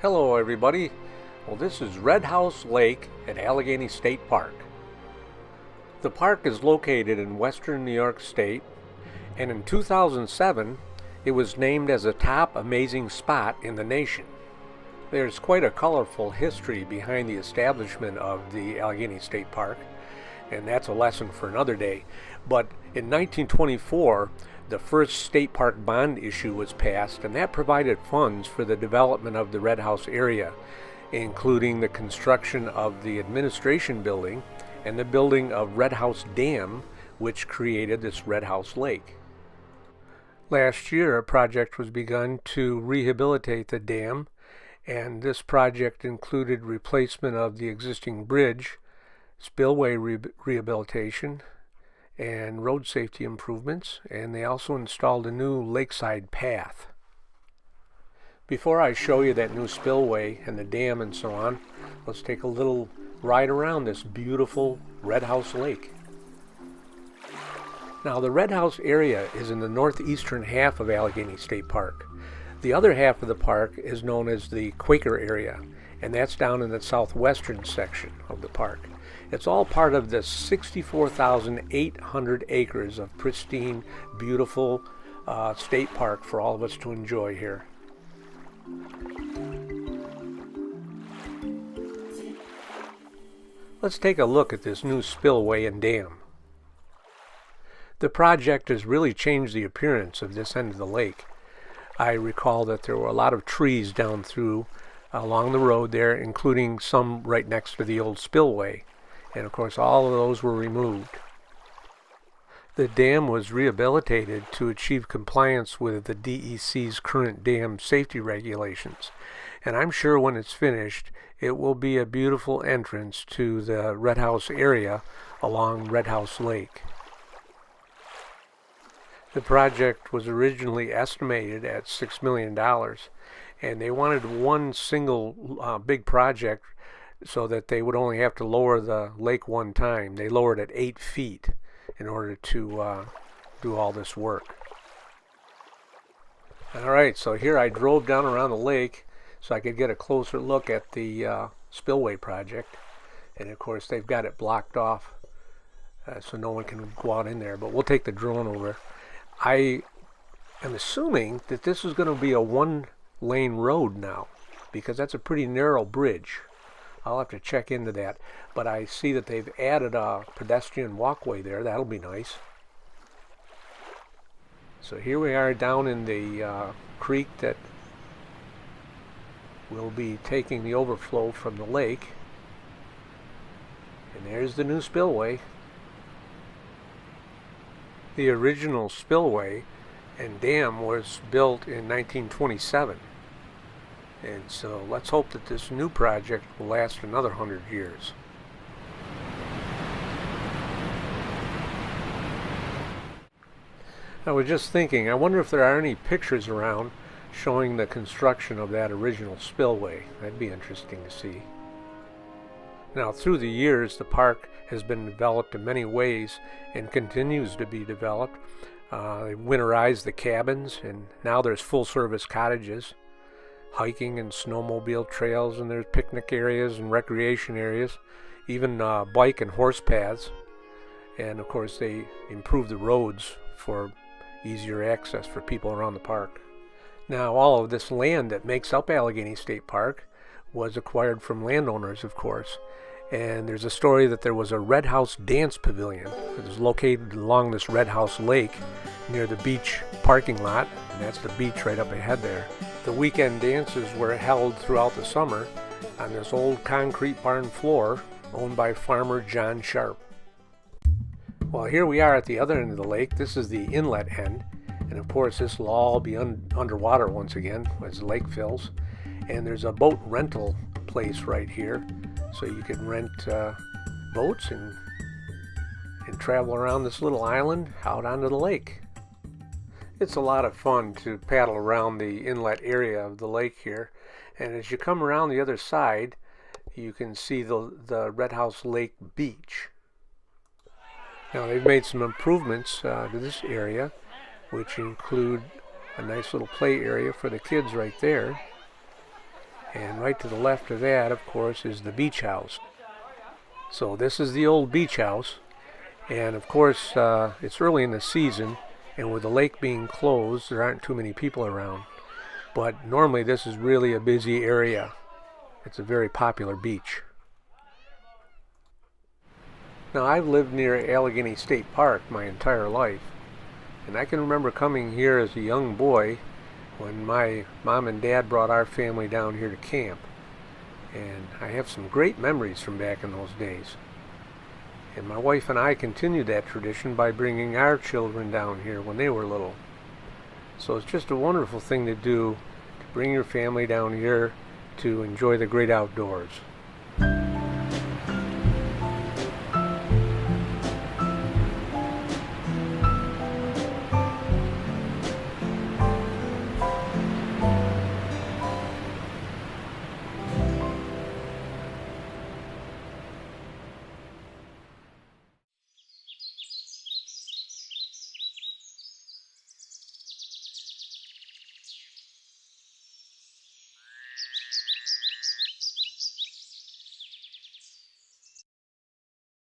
Hello everybody. Well, this is Redhouse Lake at Allegany State Park. The park is located in western New York State, and in 2007 it was named as a top amazing spot in the nation. There's quite a colorful history behind the establishment of the Allegany State Park, and that's a lesson for another day. But in 1924, the first state park bond issue was passed, and that provided funds for the development of the Redhouse area, including the construction of the administration building and the building of Redhouse Dam, which created this Redhouse Lake. Last year, a project was begun to rehabilitate the dam, and this project included replacement of the existing bridge, spillway rehabilitation, and road safety improvements, and they also installed a new lakeside path. Before I show you that new spillway and the dam and so on, let's take a little ride around this beautiful Redhouse Lake. Now, the Redhouse area is in the northeastern half of Allegany State Park. The other half of the park is known as the Quaker area, and that's down in the southwestern section of the park. It's all part of the 64,800 acres of pristine, beautiful state park for all of us to enjoy here. Let's take a look at this new spillway and dam. The project has really changed the appearance of this end of the lake. I recall that there were a lot of trees down through along the road there, including some right next to the old spillway. And of course all of those were removed. The dam was rehabilitated to achieve compliance with the DEC's current dam safety regulations. And I'm sure when it's finished, it will be a beautiful entrance to the Redhouse area along Redhouse Lake. The project was originally estimated at $6 million, and they wanted one single big project so that they would only have to lower the lake one time. They lowered it 8 feet in order to do all this work. Alright, so here I drove down around the lake so I could get a closer look at the spillway project. And of course they've got it blocked off so no one can go out in there, but we'll take the drone over. I am assuming that this is going to be a one-lane road now, because that's a pretty narrow bridge. I'll have to check into that, but I see that they've added a pedestrian walkway there. That'll be nice. So here we are down in the creek that will be taking the overflow from the lake. And there's the new spillway. The original spillway and dam was built in 1927. And so let's hope that this new project will last another 100 years. I was just thinking, I wonder if there are any pictures around showing the construction of that original spillway. That'd be interesting to see. Now, through the years, the park has been developed in many ways and continues to be developed. They winterized the cabins, and now there's full-service cottages, hiking and snowmobile trails, and there's picnic areas and recreation areas, even bike and horse paths. And of course they improved the roads for easier access for people around the park. Now, all of this land that makes up Allegany State Park was acquired from landowners, of course. And there's a story that there was a Redhouse dance pavilion that was located along this Redhouse Lake near the beach parking lot, and that's the beach right up ahead there. The weekend dances were held throughout the summer on this old concrete barn floor owned by farmer John Sharp. Well, here we are at the other end of the lake. This is the inlet end, and of course this will all be underwater once again as the lake fills. And there's a boat rental place right here, so you can rent boats and travel around this little island out onto the lake. It's a lot of fun to paddle around the inlet area of the lake here, and as you come around the other side you can see the Redhouse Lake beach. Now, they've made some improvements to this area, which include a nice little play area for the kids right there. And right to the left of that, of course, is the beach house. So this is the old beach house. And of course, it's early in the season, and with the lake being closed, there aren't too many people around. But normally this is really a busy area. It's a very popular beach. Now, I've lived near Allegany State Park my entire life, and I can remember coming here as a young boy when my mom and dad brought our family down here to camp. And I have some great memories from back in those days. And my wife and I continued that tradition by bringing our children down here when they were little. So it's just a wonderful thing to do, to bring your family down here to enjoy the great outdoors.